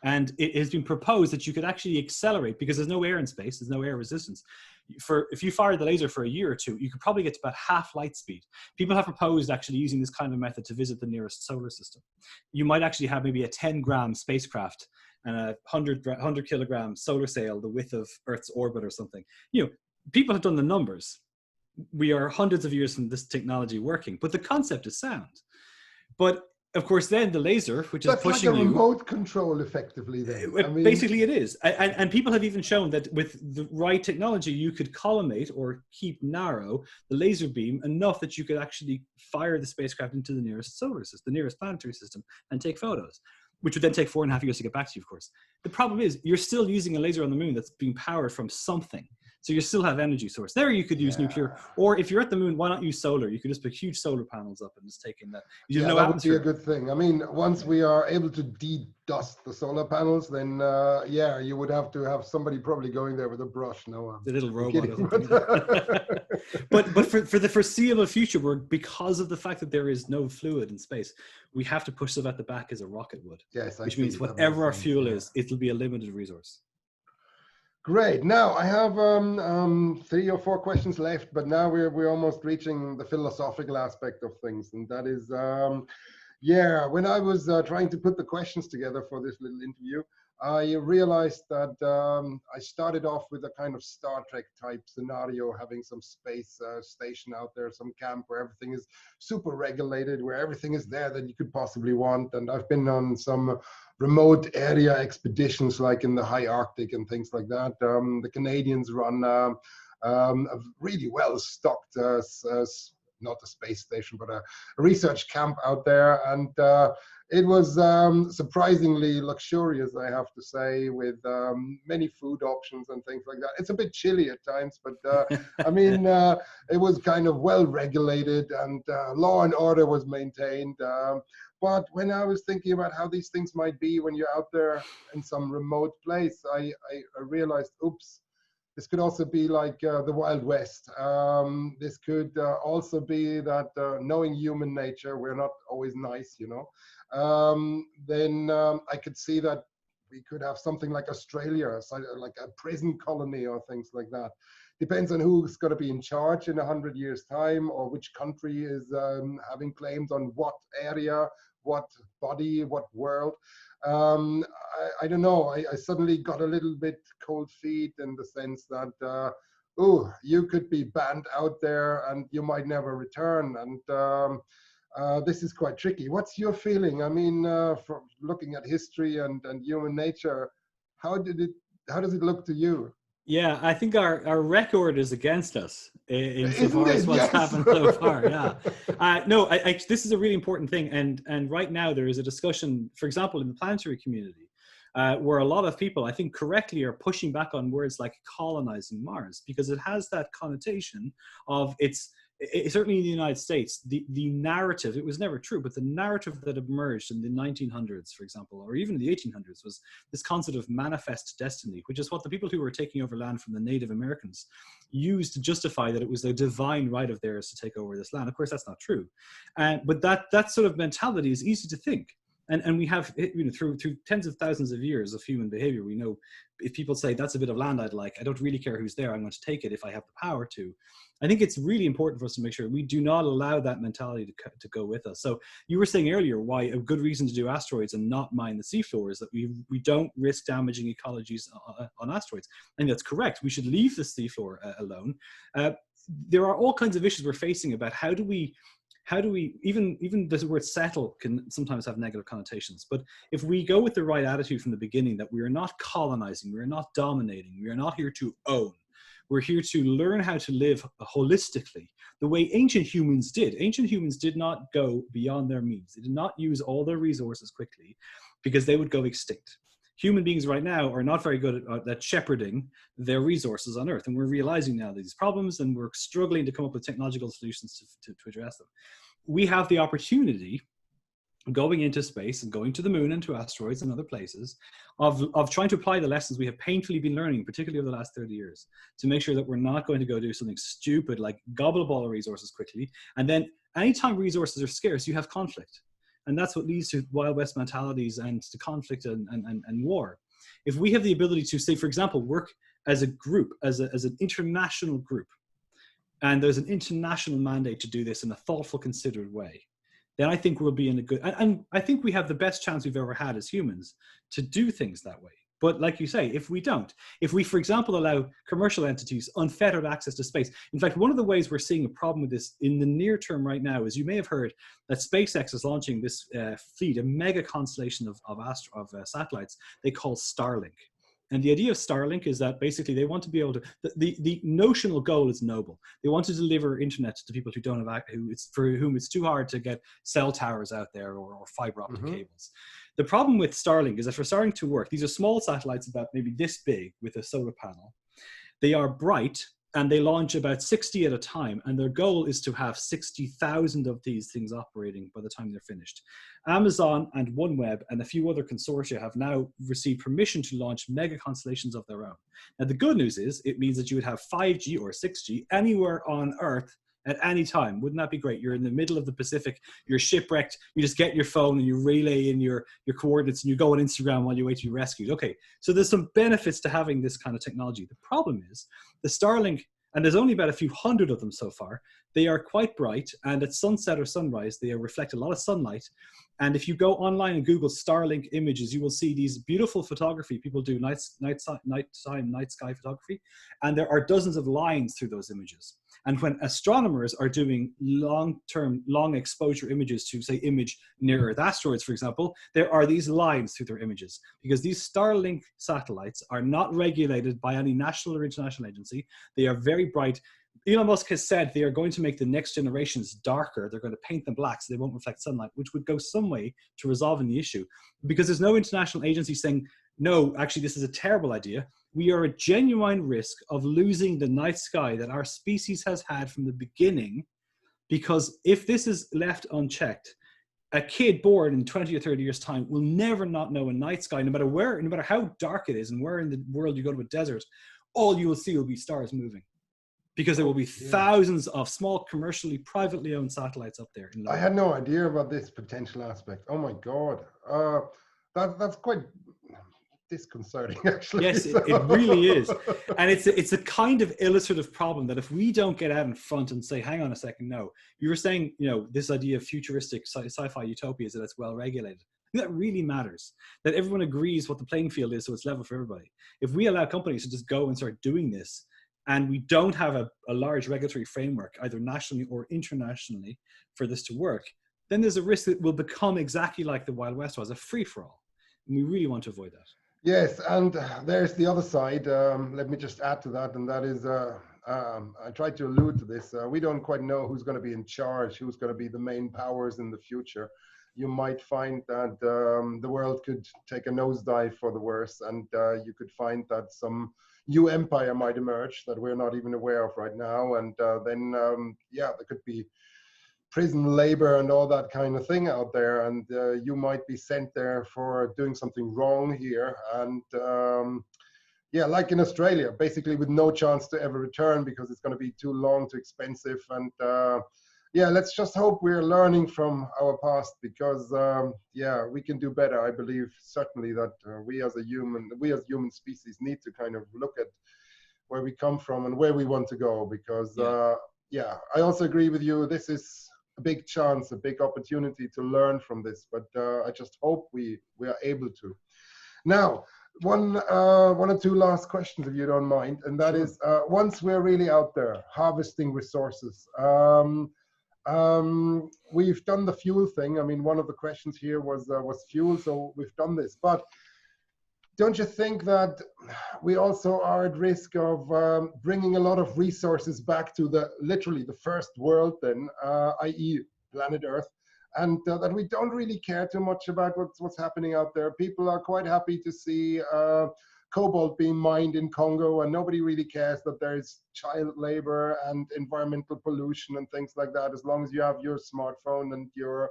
And it has been proposed that you could actually accelerate, because there's no air in space, there's no air resistance. If you fired the laser for a year or two, you could probably get to about half light speed. People have proposed actually using this kind of method to visit the nearest solar system. You might actually have maybe a 10-gram spacecraft and a 100-kilogram solar sail, the width of Earth's orbit or something. People have done the numbers. We are hundreds of years from this technology working, but the concept is sound. But of course, then the laser, which is pushing you... That's like a remote control, effectively, then. Basically, it is. And people have even shown that with the right technology, you could collimate or keep narrow the laser beam enough that you could actually fire the spacecraft into the nearest solar system, the nearest planetary system, and take photos, which would then take 4.5 years to get back to you, of course. The problem is, you're still using a laser on the moon that's being powered from something. So you still have energy source. There you could use nuclear, or if you're at the moon, why not use solar? You could just put huge solar panels up and just take in that. That would be a good thing. I mean, once we are able to de-dust the solar panels, then you would have to have somebody probably going there with a brush. No, the little robot. But for the foreseeable future, because of the fact that there is no fluid in space, we have to push stuff at the back as a rocket would. Yes, which means whatever our fuel is, it'll be a limited resource. Great. Now I have 3 or 4 questions left, but now we're almost reaching the philosophical aspect of things, and that is, when I was trying to put the questions together for this little interview, I realized that I started off with a kind of Star Trek type scenario, having some space station out there, some camp where everything is super regulated, where everything is there that you could possibly want. And I've been on some remote area expeditions, like in the high Arctic and things like that. The Canadians run a really well-stocked, not a space station, but a research camp out there. And it was surprisingly luxurious, I have to say, with many food options and things like that. It's a bit chilly at times, but I mean, it was kind of well regulated, and law and order was maintained. But when I was thinking about how these things might be when you're out there in some remote place, I realized, oops, this could also be like the Wild West. This could also be that knowing human nature, we're not always nice, then I could see that we could have something like Australia, like a prison colony or things like that. Depends on who's going to be in charge in 100 years' time, or which country is having claims on what area, what body, what world. I don't know. I suddenly got a little bit cold feet in the sense that, you could be banned out there and you might never return. And this is quite tricky. What's your feeling? I mean, from looking at history and human nature, how does it look to you? Yeah, I think our record is against us insofar as what's happened so far. Yeah, no, this is a really important thing, and right now there is a discussion, for example, in the planetary community, where a lot of people, I think correctly, are pushing back on words like colonizing Mars, because it has that connotation of it's certainly in the United States, the narrative, it was never true, but the narrative that emerged in the 1900s, for example, or even in the 1800s, was this concept of manifest destiny, which is what the people who were taking over land from the Native Americans used to justify that it was a divine right of theirs to take over this land. Of course, that's not true. But that sort of mentality is easy to think. And we have, through tens of thousands of years of human behavior, we know if people say, that's a bit of land I'd like, I don't really care who's there, I'm going to take it if I have the power to. I think it's really important for us to make sure we do not allow that mentality to go with us. So you were saying earlier why a good reason to do asteroids and not mine the seafloor is that we don't risk damaging ecologies on asteroids. And that's correct. We should leave the seafloor alone. There are all kinds of issues we're facing about how do we, even the word settle can sometimes have negative connotations, but if we go with the right attitude from the beginning, that we are not colonizing, we are not dominating, we are not here to own, we're here to learn how to live holistically, the way ancient humans did. Ancient humans did not go beyond their means. They did not use all their resources quickly because they would go extinct. Human beings right now are not very good at shepherding their resources on Earth. And we're realizing now these problems, and we're struggling to come up with technological solutions to address them. We have the opportunity, going into space and going to the moon and to asteroids and other places, of trying to apply the lessons we have painfully been learning, particularly over the last 30 years, to make sure that we're not going to go do something stupid like gobble up all the resources quickly. And then anytime resources are scarce, you have conflict. And that's what leads to Wild West mentalities and to conflict and war. If we have the ability to, say, for example, work as a group, as an international group, and there's an international mandate to do this in a thoughtful, considered way, then I think we'll be in a good, and I think we have the best chance we've ever had as humans to do things that way. But like you say, if we don't, if we, for example, allow commercial entities unfettered access to space. In fact, one of the ways we're seeing a problem with this in the near term right now is, you may have heard that SpaceX is launching this fleet, a mega constellation of satellites they call Starlink. And the idea of Starlink is that basically they want to be able to, the notional goal is noble. They want to deliver internet to people who don't have, for whom it's too hard to get cell towers out there or fiber optic cables. The problem with Starlink is that for Starlink to work, these are small satellites about maybe this big with a solar panel. They are bright, and they launch about 60 at a time, and their goal is to have 60,000 of these things operating by the time they're finished. Amazon and OneWeb and a few other consortia have now received permission to launch mega constellations of their own. Now, the good news is it means that you would have 5G or 6G anywhere on Earth at any time. Wouldn't that be great? You're in the middle of the Pacific, you're shipwrecked, you just get your phone and you relay in your coordinates and you go on Instagram while you wait to be rescued. Okay, so there's some benefits to having this kind of technology. The problem is the Starlink, and there's only about a few hundred of them so far, they are quite bright, and at sunset or sunrise, they reflect a lot of sunlight. And if you go online and Google Starlink images, you will see these beautiful photography. People do night sky photography, and there are dozens of lines through those images. And when astronomers are doing long-term, long exposure images to, say, image near-Earth asteroids, for example, there are these lines through their images, because these Starlink satellites are not regulated by any national or international agency. They are very bright. Elon Musk has said they are going to make the next generations darker. They're going to paint them black so they won't reflect sunlight, which would go some way to resolving the issue, because there's no international agency saying, no, actually, this is a terrible idea. We are at genuine risk of losing the night sky that our species has had from the beginning, because if this is left unchecked, a kid born in 20 or 30 years' time will never not know a night sky, no matter where, no matter how dark it is and where in the world you go to a desert, all you will see will be stars moving. Because there will be thousands of small, commercially, privately owned satellites up there. I had no idea about this potential aspect. Oh my God. That's quite disconcerting, actually. Yes, it really is. And it's a kind of illustrative problem that if we don't get out in front and say, hang on a second, no. You were saying, this idea of futuristic sci-fi utopias, that it's well regulated. That really matters, that everyone agrees what the playing field is, so it's level for everybody. If we allow companies to just go and start doing this, and we don't have a large regulatory framework, either nationally or internationally, for this to work, then there's a risk that it will become exactly like the Wild West was, a free-for-all. And we really want to avoid that. Yes, and there's the other side. Let me just add to that, and that is, I tried to allude to this. We don't quite know who's going to be in charge, who's going to be the main powers in the future. You might find that the world could take a nosedive for the worse, and you could find that some new empire might emerge that we're not even aware of right now. And then, yeah, there could be prison labor and all that kind of thing out there. And you might be sent there for doing something wrong here. And yeah, like in Australia, basically with no chance to ever return because it's going to be too long, too expensive. And yeah, let's just hope we're learning from our past because yeah, we can do better. I believe certainly that we as human species need to kind of look at where we come from and where we want to go because yeah, I also agree with you. This is a big chance, a big opportunity to learn from this, but I just hope we are able to. Now, one or two last questions, if you don't mind, and that is once we're really out there harvesting resources, we've done the fuel thing. I mean, one of the questions here was fuel, so we've done this. But don't you think that we also are at risk of bringing a lot of resources back to literally the first world, then, i.e., planet Earth? And that we don't really care too much about what's happening out there. People are quite happy to see cobalt being mined in Congo, and nobody really cares that there's child labor and environmental pollution and things like that, as long as you have your smartphone and your,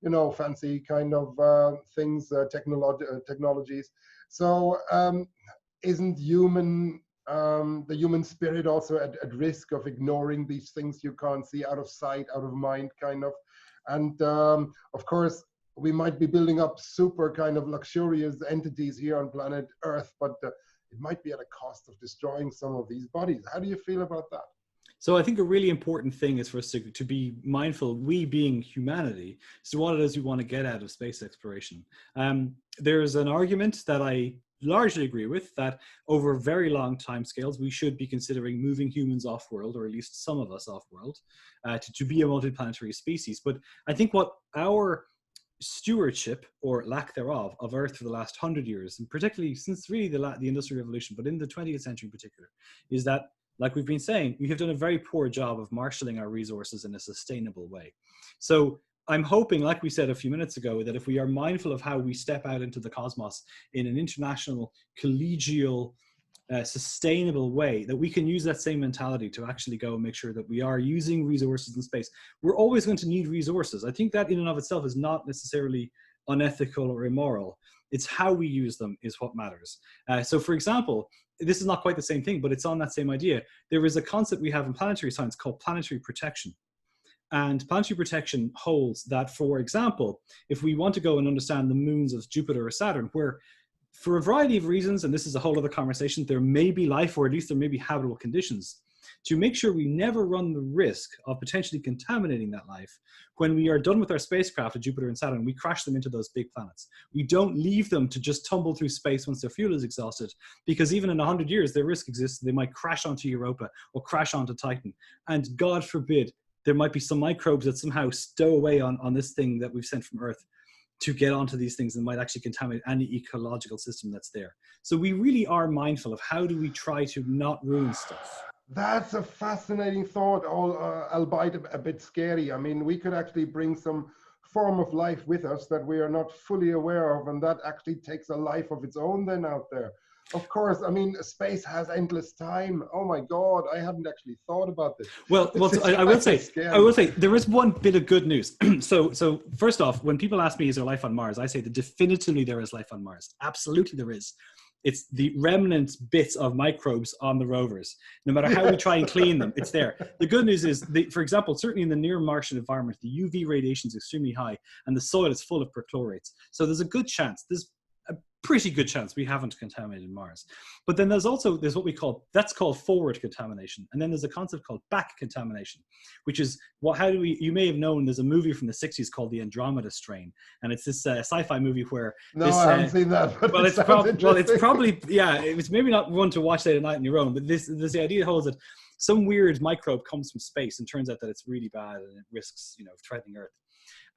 you know, fancy kind of things, technologies. So isn't the human spirit also at risk of ignoring these things you can't see, out of sight, out of mind, kind of? And of course, we might be building up super kind of luxurious entities here on planet Earth, but it might be at a cost of destroying some of these bodies. How do you feel about that? So I think a really important thing is for us to be mindful, we being humanity, as to what it is we want to get out of space exploration. There's an argument that I largely agree with, that over very long timescales, we should be considering moving humans off-world, or at least some of us off-world, to be a multiplanetary species. But I think what our stewardship, or lack thereof, of Earth for the last 100 years, and particularly since really the Industrial Revolution, but in the 20th century in particular, is that, like we've been saying, we have done a very poor job of marshalling our resources in a sustainable way. So I'm hoping, like we said a few minutes ago, that if we are mindful of how we step out into the cosmos in an international, collegial, sustainable way, that we can use that same mentality to actually go and make sure that we are using resources in space. We're always going to need resources. I think that in and of itself is not necessarily unethical or immoral. It's how we use them is what matters. So for example, this is not quite the same thing, but it's on that same idea. There is a concept we have in planetary science called planetary protection. And planetary protection holds that, for example, if we want to go and understand the moons of Jupiter or Saturn, where for a variety of reasons, and this is a whole other conversation, there may be life, or at least there may be habitable conditions, to make sure we never run the risk of potentially contaminating that life, when we are done with our spacecraft at Jupiter and Saturn, we crash them into those big planets. We don't leave them to just tumble through space once their fuel is exhausted, because even in 100 years, their risk exists. They might crash onto Europa or crash onto Titan. And God forbid, there might be some microbes that somehow stow away on this thing that we've sent from Earth to get onto these things and might actually contaminate any ecological system that's there. So we really are mindful of how do we try to not ruin stuff. That's a fascinating thought, albeit a bit scary. I mean, we could actually bring some form of life with us that we are not fully aware of, and that actually takes a life of its own then out there. Of course, I mean, space has endless time. Oh my God, I hadn't actually thought about this. Well, I will say, there is one bit of good news. So first off, when people ask me, is there life on Mars? I say that definitively there is life on Mars. Absolutely there is. It's the remnant bits of microbes on the rovers. No matter how we try and clean them, it's there. The good news is, for example, certainly in the near Martian environment, the UV radiation is extremely high and the soil is full of perchlorates. So there's a good chance, pretty good chance we haven't contaminated Mars. But then there's what we call, that's called forward contamination. And then there's a concept called back contamination, which is, you may have known, there's a movie from the 60s called the Andromeda Strain. And it's this sci-fi movie where... No, I haven't seen that. But well, it's probably, yeah, it's maybe not one to watch late at night on your own, but the idea holds that some weird microbe comes from space and turns out that it's really bad and it risks, threatening Earth.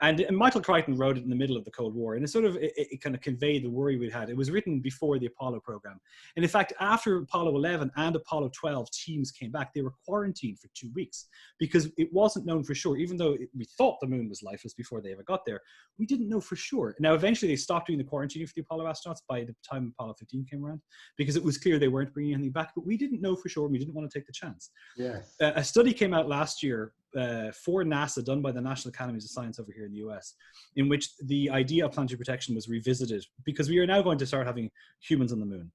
And Michael Crichton wrote it in the middle of the Cold War, and it kind of conveyed the worry we had. It was written before the Apollo program. And in fact, after Apollo 11 and Apollo 12 teams came back, they were quarantined for 2 weeks because it wasn't known for sure. Even though we thought the moon was lifeless before they ever got there, we didn't know for sure. Now, eventually they stopped doing the quarantining for the Apollo astronauts by the time Apollo 15 came around, because it was clear they weren't bringing anything back, but we didn't know for sure, and we didn't want to take the chance. Yes. A study came out last year for NASA, done by the National Academies of Science over here in the US, in which the idea of planetary protection was revisited, because we are now going to start having humans on the moon,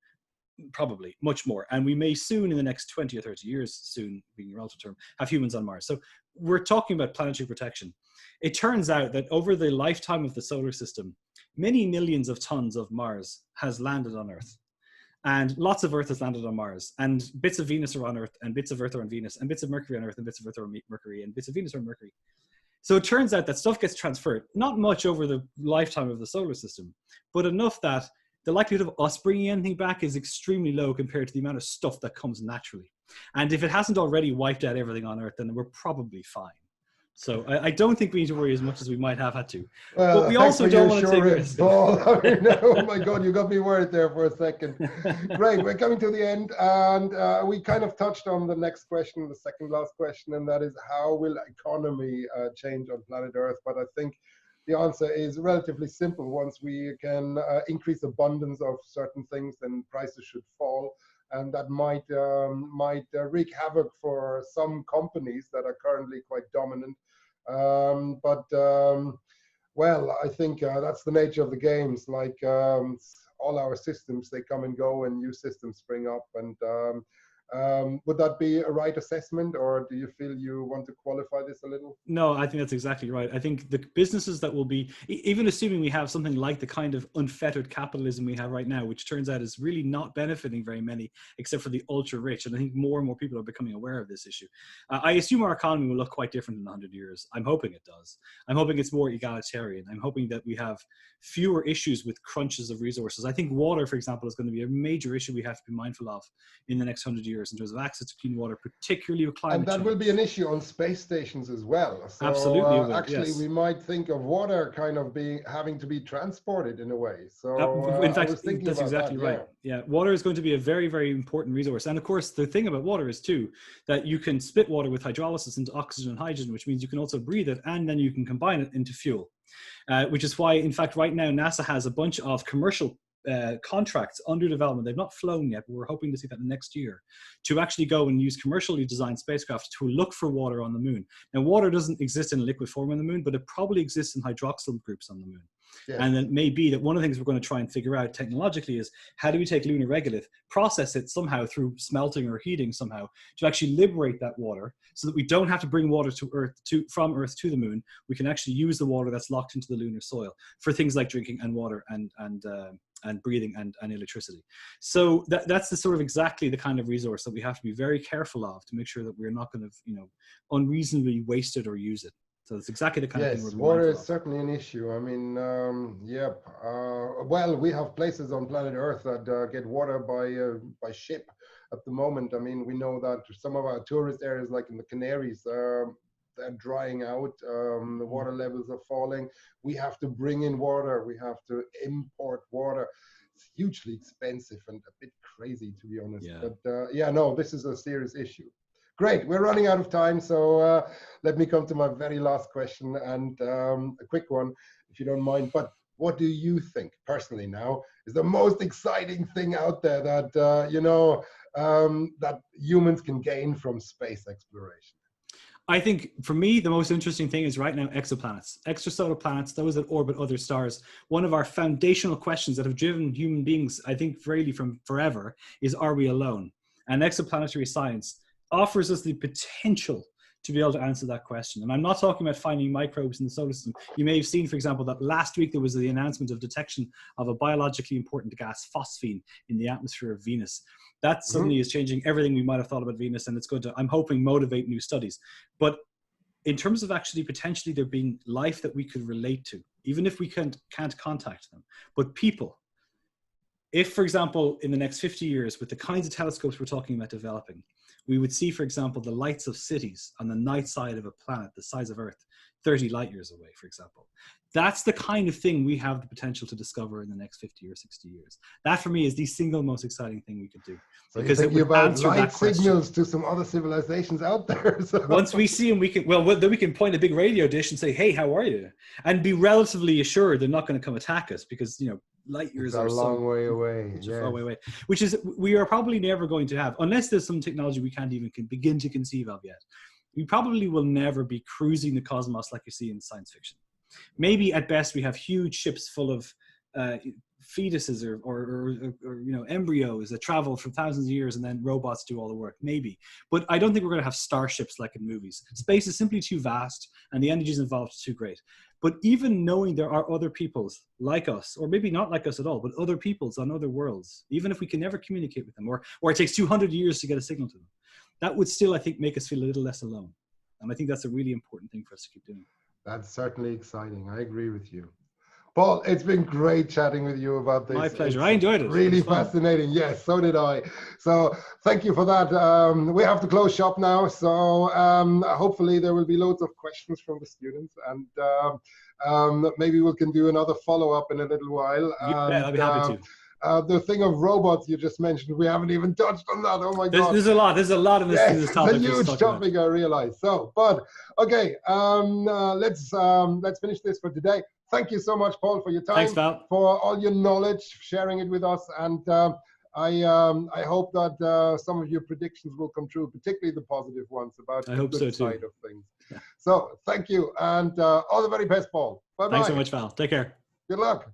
probably much more, and we may soon, in the next 20 or 30 years, soon being a relative term, have humans on Mars. So we're talking about planetary protection. It turns out that over the lifetime of the solar system, many millions of tons of Mars has landed on Earth. And lots of Earth has landed on Mars, and bits of Venus are on Earth, and bits of Earth are on Venus, and bits of Mercury on Earth, and bits of Earth are on Mercury, and bits of Venus are on Mercury. So it turns out that stuff gets transferred, not much over the lifetime of the solar system, but enough that the likelihood of us bringing anything back is extremely low compared to the amount of stuff that comes naturally. And if it hasn't already wiped out everything on Earth, then we're probably fine. So I don't think we need to worry as much as we might have had to. Well, but we also don't want to take risks. Oh my God, you got me worried there for a second. Great, we're coming to the end, and we kind of touched on the next question, the second last question, and that is, how will economy change on planet Earth? But I think the answer is relatively simple. Once we can increase abundance of certain things, then prices should fall. And that might wreak havoc for some companies that are currently quite dominant. Well, I think that's the nature of the games. Like all our systems, they come and go, and new systems spring up. And would that be a right assessment, or do you feel you want to qualify this a little? No, I think that's exactly right. I think the businesses that will be, even assuming we have something like the kind of unfettered capitalism we have right now, which turns out is really not benefiting very many, except for the ultra rich. And I think more and more people are becoming aware of this issue. I assume our economy will look quite different in 100 years. I'm hoping it does. I'm hoping it's more egalitarian. I'm hoping that we have fewer issues with crunches of resources. I think water, for example, is going to be a major issue we have to be mindful of in the next 100 years in terms of access to clean water, particularly with climate change. And that will be an issue on space stations as well. So absolutely, actually, yes. We might think of water kind of having to be transported in a way. So in fact, that's exactly right. Yeah, water is going to be a very, very important resource. And of course, the thing about water is too that you can split water with hydrolysis into oxygen and hydrogen, which means you can also breathe it, and then you can combine it into fuel. Which is why, in fact, right now NASA has a bunch of commercial contracts under development. They've not flown yet, but we're hoping to see that next year, to actually go and use commercially designed spacecraft to look for water on the moon. Now, water doesn't exist in a liquid form on the moon, but it probably exists in hydroxyl groups on the moon. Yes. And it may be that one of the things we're going to try and figure out technologically is, how do we take lunar regolith, process it somehow through smelting or heating somehow to actually liberate that water, so that we don't have to bring water to Earth from Earth to the moon. We can actually use the water that's locked into the lunar soil for things like drinking and water and breathing and electricity. So that's the sort of exactly the kind of resource that we have to be very careful of, to make sure that we're not going to unreasonably waste it or use it. So it's exactly the kind of thing we're water is certainly an issue. I mean, well, we have places on planet Earth that get water by ship at the moment. I mean, we know that some of our tourist areas, like in the Canaries, they're drying out. The water levels are falling. We have to bring in water. We have to import water. It's hugely expensive and a bit crazy, to be honest. Yeah. But no, this is a serious issue. Great, we're running out of time, so let me come to my very last question, and a quick one, if you don't mind. But what do you think, personally now, is the most exciting thing out there that, that humans can gain from space exploration? I think, for me, the most interesting thing is right now exoplanets, extrasolar planets, those that orbit other stars. One of our foundational questions that have driven human beings, I think, really from forever, is, are we alone? And exoplanetary science offers us the potential to be able to answer that question. And I'm not talking about finding microbes in the solar system. You may have seen, for example, that last week there was the announcement of detection of a biologically important gas, phosphine, in the atmosphere of Venus. That suddenly is changing everything we might have thought about Venus, and it's going to, I'm hoping, motivate new studies. But in terms of actually potentially there being life that we could relate to, even if we can't contact them, but people, if, for example, in the next 50 years, with the kinds of telescopes we're talking about developing, we would see, for example, the lights of cities on the night side of a planet the size of Earth, 30 light years away, for example. That's the kind of thing we have the potential to discover in the next 50 or 60 years. That, for me, is the single most exciting thing we could do. So because you're it thinking would about answer light that question. signals to some other civilizations out there. So. Once we see them, we can, well, then we can point a big radio dish and say, hey, how are you? And be relatively assured they're not going to come attack us because, you know, light years are a long way away. Far away. Which is, we are probably never going to have, unless there's some technology we can't even begin to conceive of yet. We probably will never be cruising the cosmos like you see in science fiction. Maybe at best we have huge ships full of fetuses or you know, embryos that travel for thousands of years and then robots do all the work, maybe. But I don't think we're going to have starships like in movies. Space is simply too vast and the energies involved are too great. But even knowing there are other peoples like us, or maybe not like us at all, but other peoples on other worlds, even if we can never communicate with them, or it takes 200 years to get a signal to them, that would still, I think, make us feel a little less alone. And I think that's a really important thing for us to keep doing. That's certainly exciting. I agree with you. Paul, it's been great chatting with you about this. My pleasure. I enjoyed it. Really fascinating. Yes, so did I. So thank you for that. We have to close shop now. So hopefully there will be loads of questions from the students. And maybe we can do another follow-up in a little while. Yeah, I'd be happy to. The thing of robots you just mentioned, we haven't even touched on that. Oh my God. There's a lot in this topic. It's a huge topic, I realize. So, but okay, let's finish this for today. Thank you so much, Paul, for your time. Thanks, Val. For all your knowledge, sharing it with us. And I hope that some of your predictions will come true, particularly the positive ones about the good side of things. Yeah. So thank you. And all the very best, Paul. Bye-bye. Thanks so much, Val. Take care. Good luck.